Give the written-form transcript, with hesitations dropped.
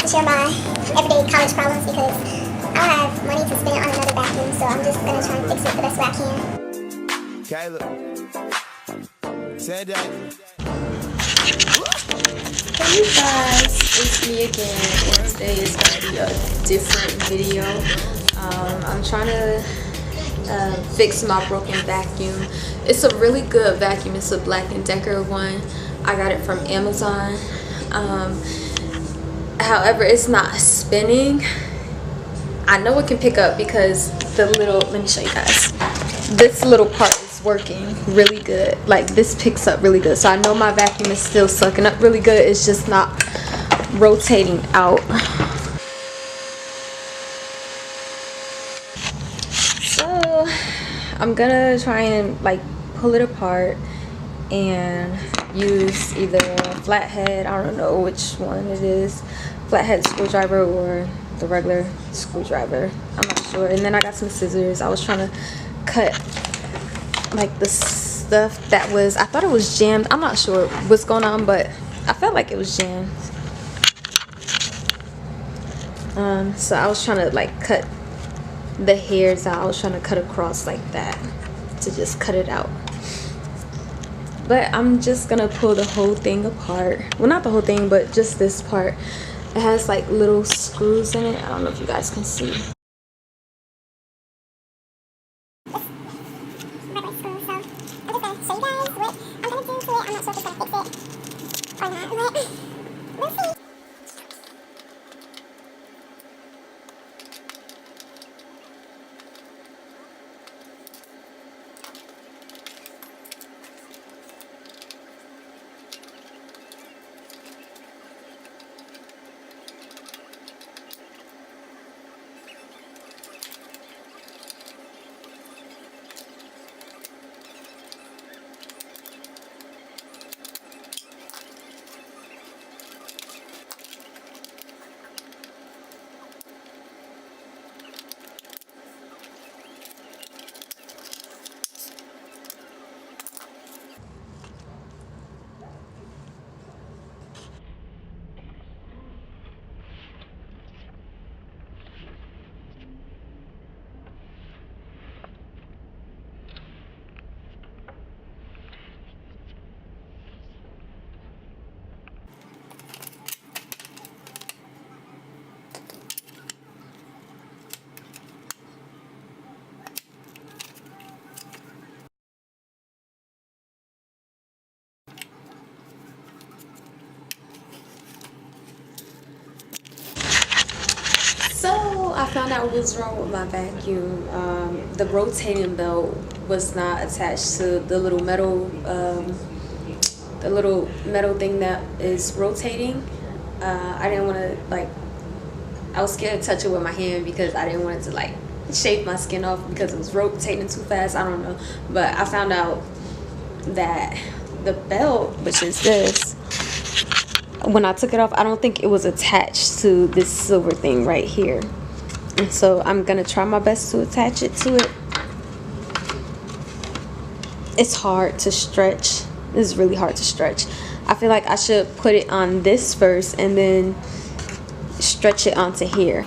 to share my everyday college problems because I don't have money to spend on another vacuum, so I'm just gonna try and fix it the best way I can. Caleb, say that. Hey you guys, it's me again, and today is going to be a different video. I'm trying to fix my broken vacuum. It's a really good vacuum. It's a Black & Decker one. I got it from Amazon. However, it's not spinning. I know it can pick up because the little, let me show you guys. This little part is working really good. Like, this picks up really good. So I know my vacuum is still sucking up really good. It's just not rotating out. So I'm gonna try and like pull it apart and use either a flathead, I don't know which one it is, flathead screwdriver or the regular screwdriver, I'm not sure. And then I got some scissors. I was trying to cut like the stuff that was, I thought it was jammed. I'm not sure what's going on, but I felt like it was jammed. So I was trying to like cut the hairs out. I was trying to cut across like that to just cut it out. But I'm just gonna pull the whole thing apart. Well, not the whole thing, but just this part. It has like little screws in it. I don't know if you guys can see. So I found out what was wrong with my vacuum. The rotating belt was not attached to the little metal thing that is rotating. I didn't want to, like, I was scared to touch it with my hand because I didn't want it to like shave my skin off because it was rotating too fast. I don't know, but I found out that the belt, which is this, when I took it off, I don't think it was attached to this silver thing right here. And so I'm gonna try my best to attach it to it. It's hard to stretch. This is really hard to stretch. I feel like I should put it on this first and then stretch it onto here.